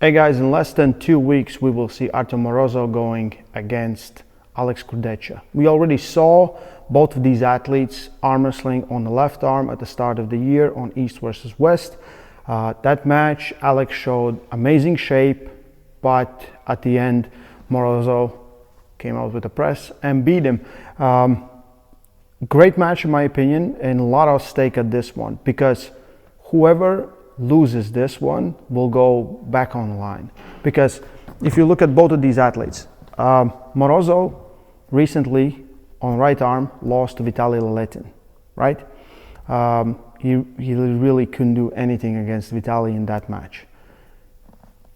Hey guys, in less than 2 weeks we will see Artyom Morozov going against Alex Kurdecha. We already saw both of these athletes arm wrestling on the left arm at the start of the year on East versus West. That match, Alex showed amazing shape, but at the end Morozov came out with a press and beat him. Great match in my opinion, and a lot of stake at this one, because whoever loses this one will go back on the line. Because if you look at both of these athletes, Morozov recently on right arm lost to Vitaly Leletin, right? He really couldn't do anything against Vitaly in that match.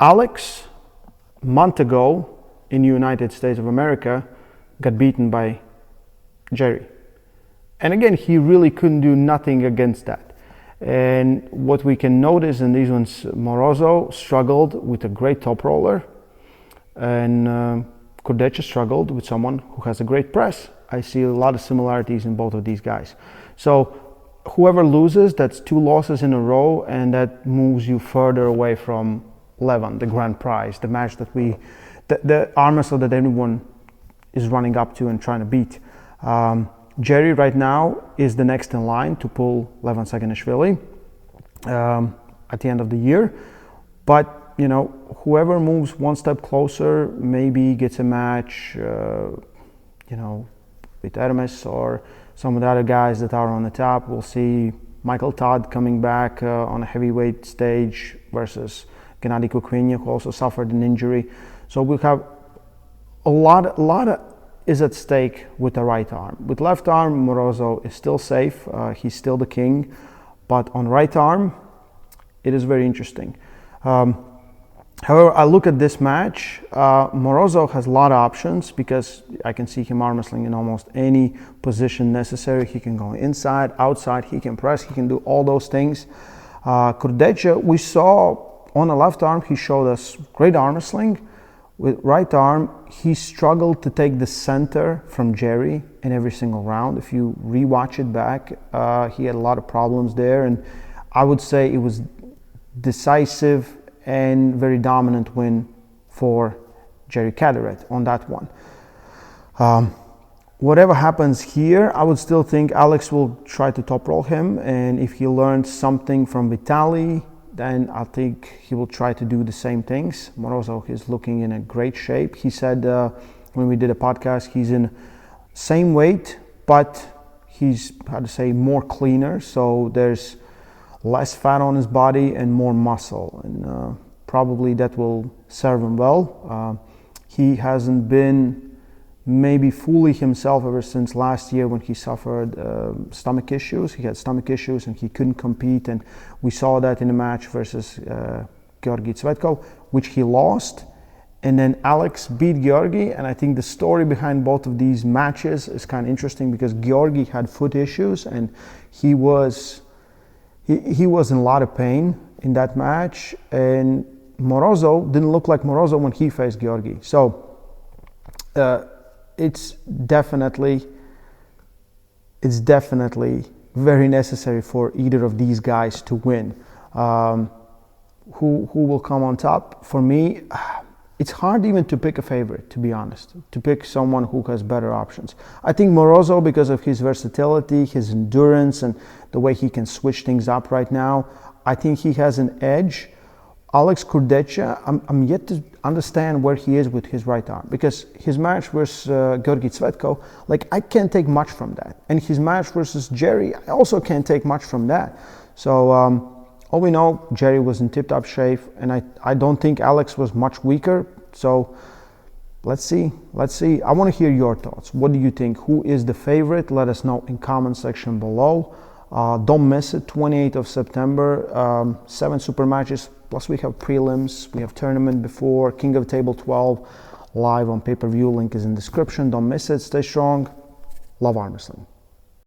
Alex, a month ago in the United States of America, got beaten by Jerry. And again, he really couldn't do nothing against that. And what we can notice in these ones, Morozov struggled with a great top roller, and Kurdecha struggled with someone who has a great press. I see a lot of similarities in both of these guys. So whoever loses, that's 2 losses in a row, and that moves you further away from Levan, the grand prize, the match that the arm wrestler that everyone is running up to and trying to beat. Jerry right now is the next in line to pull Levan Saginashvili at the end of the year. But, you know, whoever moves one step closer maybe gets a match, you know, with Hermes or some of the other guys that are on the top. We'll see Michael Todd coming back on a heavyweight stage versus Gennady Kukhvinya, who also suffered an injury. So we'll have a lot of is at stake with the right arm. With left arm, Morozov is still safe. He's still the king. But on right arm, it is very interesting. However, I look at this match, Morozov has a lot of options, because I can see him arm wrestling in almost any position necessary. He can go inside, outside, he can press, he can do all those things. Kurdecha, we saw on the left arm, he showed us great arm wrestling. With right arm, he struggled to take the center from Jerry in every single round. If you rewatch it back, he had a lot of problems there, and I would say it was decisive and very dominant win for Jerry Caderet on that one. Whatever happens here, I would still think Alex will try to top roll him, and if he learned something from Vitaly, then I think he will try to do the same things. Morozov is looking in a great shape. He said when we did a podcast, he's in same weight, but he's, how to say, more cleaner. So there's less fat on his body and more muscle. And probably that will serve him well. He hasn't been maybe fully himself ever since last year when he suffered stomach issues. He had stomach issues and he couldn't compete, and we saw that in the match versus Georgi Tsvetkov, which he lost. And then Alex beat Georgi, and I think the story behind both of these matches is kind of interesting, because Georgi had foot issues and he was in a lot of pain in that match, and Morozov didn't look like Morozov when he faced Georgi. So it's definitely very necessary for either of these guys to win. Who will come on top? For me, it's hard even to pick a favorite, to be honest, to pick someone who has better options. I think Morozov, because of his versatility, his endurance, and the way he can switch things up right now, I think he has an edge. Alex Kurdecha, I'm yet to understand where he is with his right arm, because his match versus Georgi Tsvetkov, like, I can't take much from that. And his match versus Jerry, I also can't take much from that. So all we know, Jerry was in tip-top shape, and I don't think Alex was much weaker. So let's see. I want to hear your thoughts. What do you think? Who is the favorite? Let us know in comment section below. Don't miss it, 28th of September, 7 super matches. Plus we have prelims, we have tournament before, King of Table 12, live on pay-per-view. Link is in description. Don't miss it. Stay strong. Love arm wrestling.